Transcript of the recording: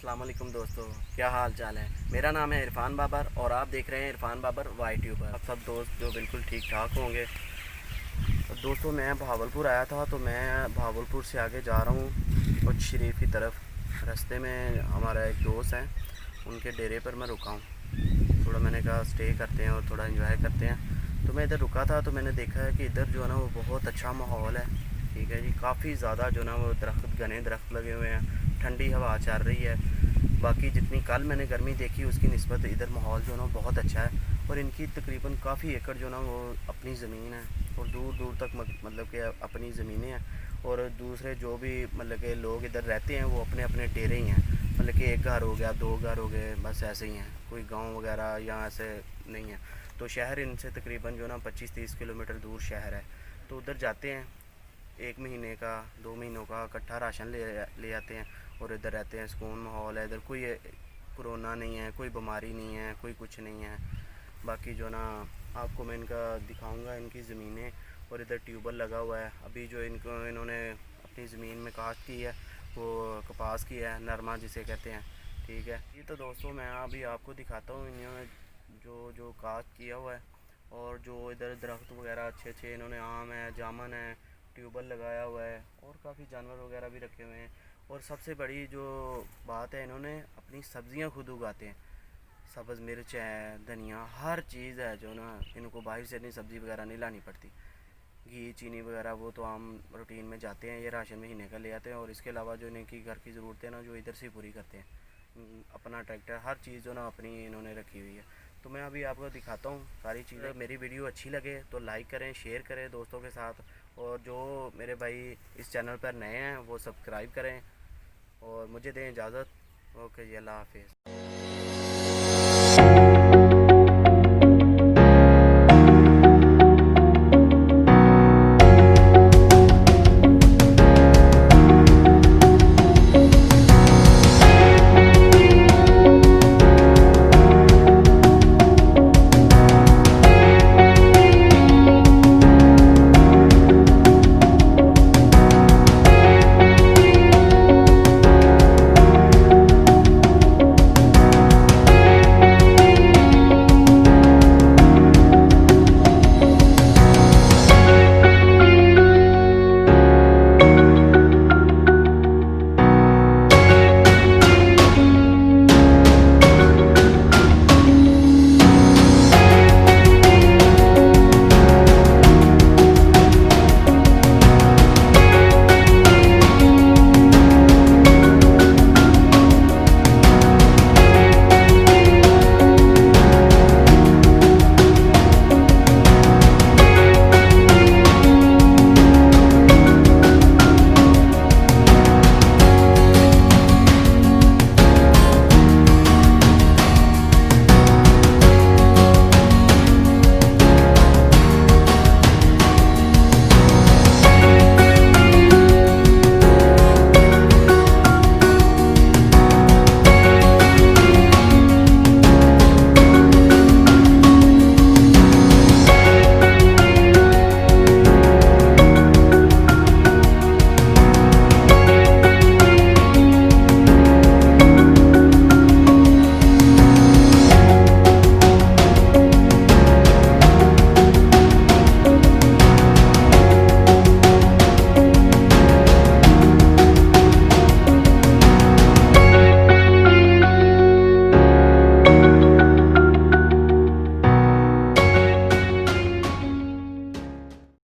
अस्सलाम वालेकुम दोस्तों, क्या हाल चाल है। मेरा नाम है इरफान बाबर और आप देख रहे हैं इरफान बाबर वाई ट्यूबर। आप सब दोस्त जो बिल्कुल ठीक ठाक होंगे। तो दोस्तों मैं भावलपुर आया था, तो मैं भावलपुर से आगे जा रहा हूँ कुछ शरीफ की तरफ। रास्ते में हमारा एक दोस्त है, उनके डेरे पर मैं रुका हूँ। थोड़ा मैंने कहा स्टे करते हैं और थोड़ा एंजॉय करते हैं। तो मैं इधर रुका था, तो मैंने देखा है कि इधर जो है ना वो बहुत अच्छा माहौल है। ठीक है जी, काफ़ी ज़्यादा जो ना वो दरख्त, घने दरख्त लगे हुए हैं, ठंडी हवा चल रही है। बाकी जितनी कल मैंने गर्मी देखी उसकी निस्बत इधर माहौल जो ना बहुत अच्छा है। और इनकी तकरीबन काफ़ी एकड़ जो ना वो अपनी ज़मीन है और दूर दूर तक मतलब कि अपनी ज़मीनें हैं। और दूसरे जो भी मतलब के लोग इधर रहते हैं वो अपने अपने डेरे ही हैं। मतलब कि एक घर हो गया, दो घर हो गए, बस ऐसे ही हैं। कोई गांव वगैरह यहाँ ऐसे नहीं है। तो शहर इनसे तकरीबन जो ना 25-30 किलोमीटर दूर शहर है। तो उधर जाते हैं, एक महीने का, 2 महीनों का इकट्ठा राशन ले आते हैं और इधर रहते हैं। सुकून माहौल है इधर, कोई कोरोना नहीं है, कोई बीमारी नहीं है, कोई कुछ नहीं है। बाकी जो ना आपको मैं इनका दिखाऊंगा, इनकी ज़मीनें। और इधर ट्यूबवेल लगा हुआ है। अभी जो इन्होंने अपनी ज़मीन में काश्त की है वो कपास की है, नरमा जिसे कहते हैं। ठीक है, ये तो दोस्तों मैं अभी आपको दिखाता हूँ इन्होंने जो जो काश्त किया हुआ है। और जो इधर दरख्त वगैरह अच्छे अच्छे इन्होंने, आम है, जामुन है, ट्यूबवेल लगाया हुआ है और काफ़ी जानवर वगैरह भी रखे हुए हैं। और सबसे बड़ी जो बात है, इन्होंने अपनी सब्ज़ियां खुद उगाते हैं। सब्ज़ मिर्च है, धनिया, हर चीज़ है जो ना इनको बाहर से नहीं, सब्ज़ी वगैरह नहीं लानी पड़ती। घी चीनी वगैरह वो तो आम रूटीन में जाते हैं, ये राशन महीने का ले आते हैं। और इसके अलावा जो इनकी घर की ज़रूरतें हैं ना, जो इधर से पूरी करते हैं। अपना ट्रैक्टर, हर चीज़ जो ना अपनी इन्होंने रखी हुई है। तो मैं अभी आपको दिखाता हूँ सारी चीज़ें। मेरी वीडियो अच्छी लगे तो लाइक करें, शेयर करें दोस्तों के साथ। और जो मेरे भाई इस चैनल पर नए हैं वो सब्सक्राइब करें। और मुझे दें इजाज़त। ओके जी, अल्लाह हाफिज़।